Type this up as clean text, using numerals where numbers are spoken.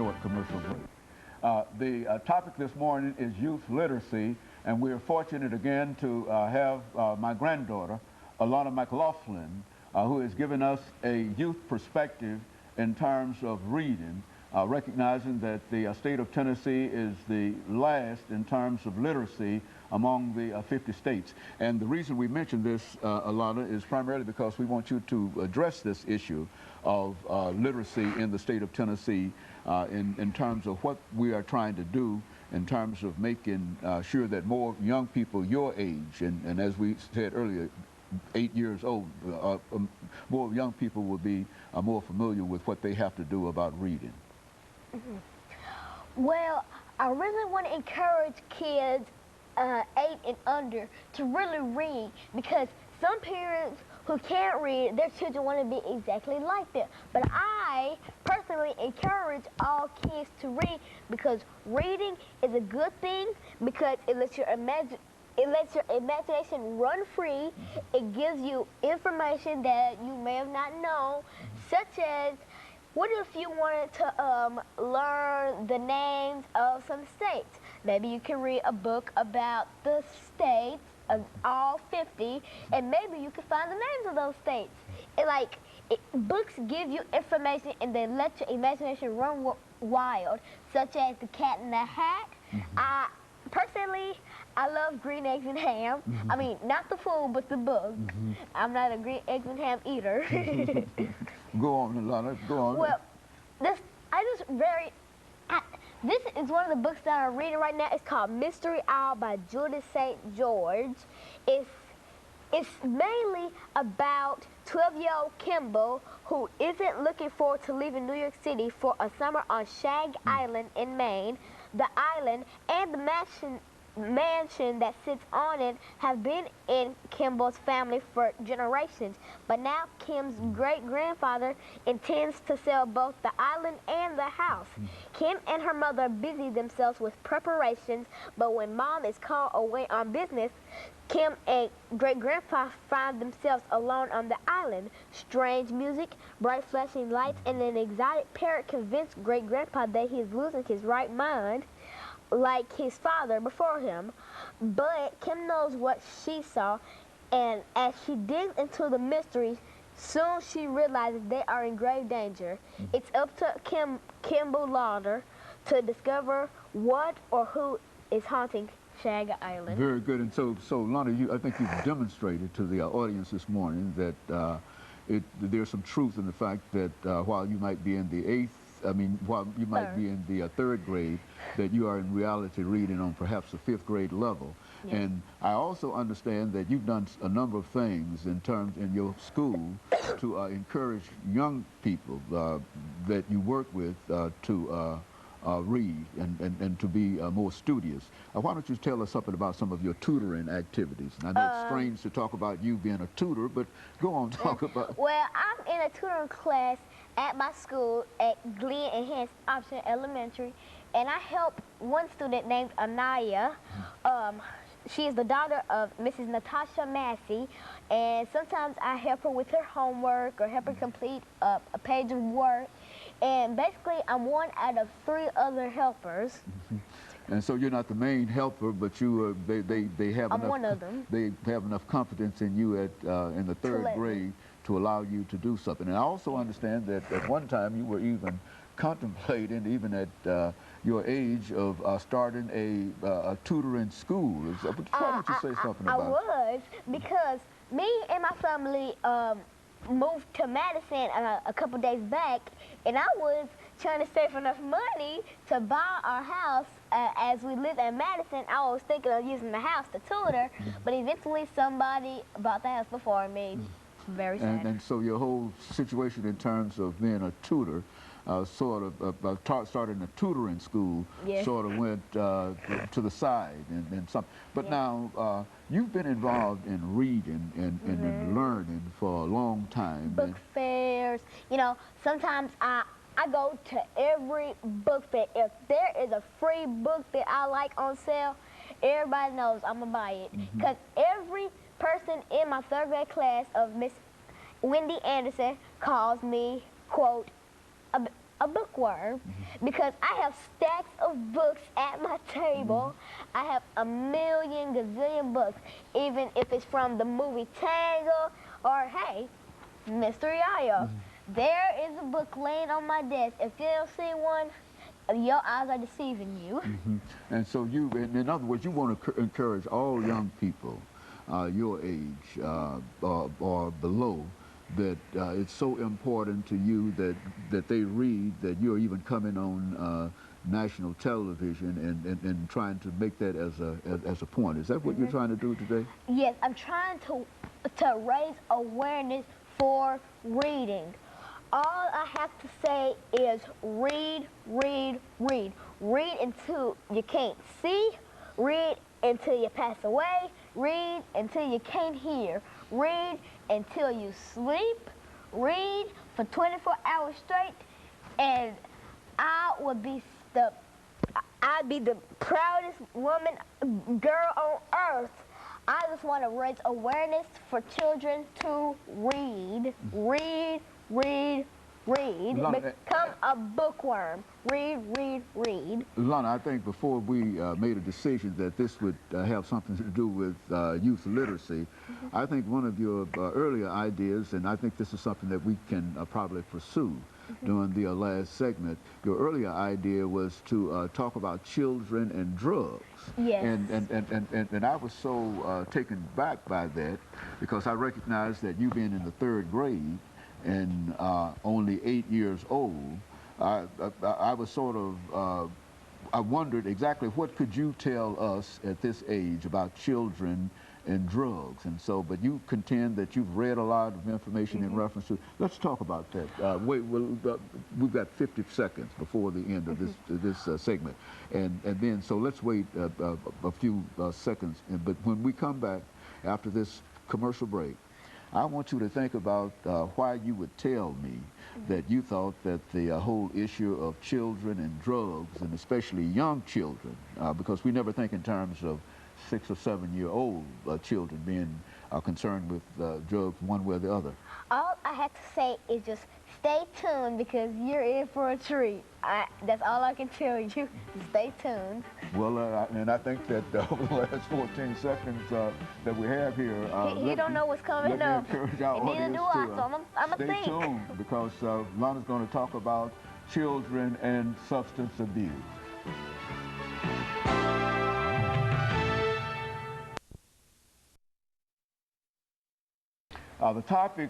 short commercial break. The topic this morning is youth literacy, and we're fortunate again to have my granddaughter, Alana McLaughlin, who has given us a youth perspective in terms of reading, recognizing that the state of Tennessee is the last in terms of literacy among the 50 states. And the reason we mention this, Alana, is primarily because we want you to address this issue of literacy in the state of Tennessee in terms of what we are trying to do in terms of making sure that more young people your age, and as we said earlier, 8 years old, more young people will be more familiar with what they have to do about reading. Well, I really want to encourage kids 8 and under to really read, because some parents who can't read, their children want to be exactly like them. But I personally encourage all kids to read, because reading is a good thing, because it lets your imagination run free. It gives you information that you may have not known, such as, what if you wanted to learn the names of some states? Maybe you can read a book about the states of all 50, and maybe you can find the names of those states. Books give you information, and they let your imagination run wild, such as The Cat in the Hat. Personally, I love Green Eggs and Ham. I mean, not the food, but the book. I'm not a green eggs and ham eater. Go on, Alana, go on. Well, this is one of the books that I'm reading right now. It's called Mystery Owl by Judith St. George. It's mainly about 12-year-old Kimball, who isn't looking forward to leaving New York City for a summer on Shag Island in Maine. The island and the mansion that sits on it have been in Kimball's family for generations, but now Kim's great-grandfather intends to sell both the island and the house. Kim and her mother busy themselves with preparations, but when Mom is called away on business, Kim and great-grandpa find themselves alone on the island. Strange music, bright flashing lights, and an exotic parrot convince great-grandpa that he is losing his right mind, like his father before him. But Kim knows what she saw, and as she digs into the mystery, soon she realizes they are in grave danger. It's up to Kimball Lauder to discover what or who is haunting Shag Island. Very good. And so Lana, I think you've demonstrated to the audience this morning that there's some truth in the fact that while you might be in the while you might be in the 3rd grade, that you are in reality reading on perhaps the 5th grade level. Yes. And I also understand that you've done a number of things in your school to encourage young people that you work with to read and to be more studious. Why don't you tell us something about some of your tutoring activities? And I know it's strange to talk about you being a tutor, but go on, talk about. Well, I'm in a tutoring class at my school at Glen Enhanced Option Elementary, and I help one student named Anaya. She is the daughter of Mrs. Natasha Massey, and sometimes I help her with her homework or help her complete a page of work. And basically, I'm one out of 3 other helpers. And so you're not the main helper, but you they have I'm one of them. They have enough confidence in you in the 3rd grade to allow you to do something. And I also understand that at one time you were even contemplating, even at your age, of starting a tutoring school. Why don't you say something about it? I was, because me and my family moved to Madison a couple days back, and I was trying to save enough money to buy our house. As we lived in Madison, I was thinking of using the house to tutor, but eventually somebody bought the house before me. Very sad. And so your whole situation in terms of being a tutor, starting a tutoring school, sort of went to the side and some. But now you've been involved in reading and in learning for a long time. Book fairs, you know. Sometimes I go to every book fair. If there is a free book that I like on sale, everybody knows I'm gonna buy it, because every person in my 3rd grade class of Miss Wendy Anderson calls me, quote, a bookworm because I have stacks of books at my table. I have a million gazillion books, even if it's from the movie Tangle or, hey, Mystery Isle. There is a book laying on my desk. If you don't see one, your eyes are deceiving you. And so you, in other words, you want to encourage all young people your age or below, that it's so important to you that they read, that you're even coming on national television and trying to make that as a point. Is that what you're trying to do today? Yes, I'm trying to raise awareness for reading. All I have to say is read, read, read. Read until you can't see. Read until you pass away. Read until you can't hear. Read until you sleep. Read for 24 hours straight. And I'd be the proudest woman, girl on earth. I just want to raise awareness for children to read. Read, read, read. Become a bookworm. Read, read, read. Alana, I think before we made a decision that this would have something to do with youth literacy, I think one of your earlier ideas, and I think this is something that we can probably pursue during the last segment, your earlier idea was to talk about children and drugs. Yes. And I was so taken back by that, because I recognize that you being in the 3rd grade and only 8 years old, I was sort of, I wondered exactly what could you tell us at this age about children and drugs. And so, but you contend that you've read a lot of information in reference to. Let's talk about that. We've got 50 seconds before the end of this segment, and then so let's wait a few seconds. But when we come back after this commercial break, I want you to think about why you would tell me that you thought that the whole issue of children and drugs, and especially young children, because we never think in terms of 6 or 7 year old children being concerned with drugs one way or the other. All I have to say is just stay tuned, because you're in for a treat. That's all I can tell you. Stay tuned. Well, and I think that over the last 14 seconds that we have here, he don't know what's coming up. Encourage our and neither audience do I, to, so I'm a stay think. tuned, because Lana's going to talk about children and substance abuse. The topic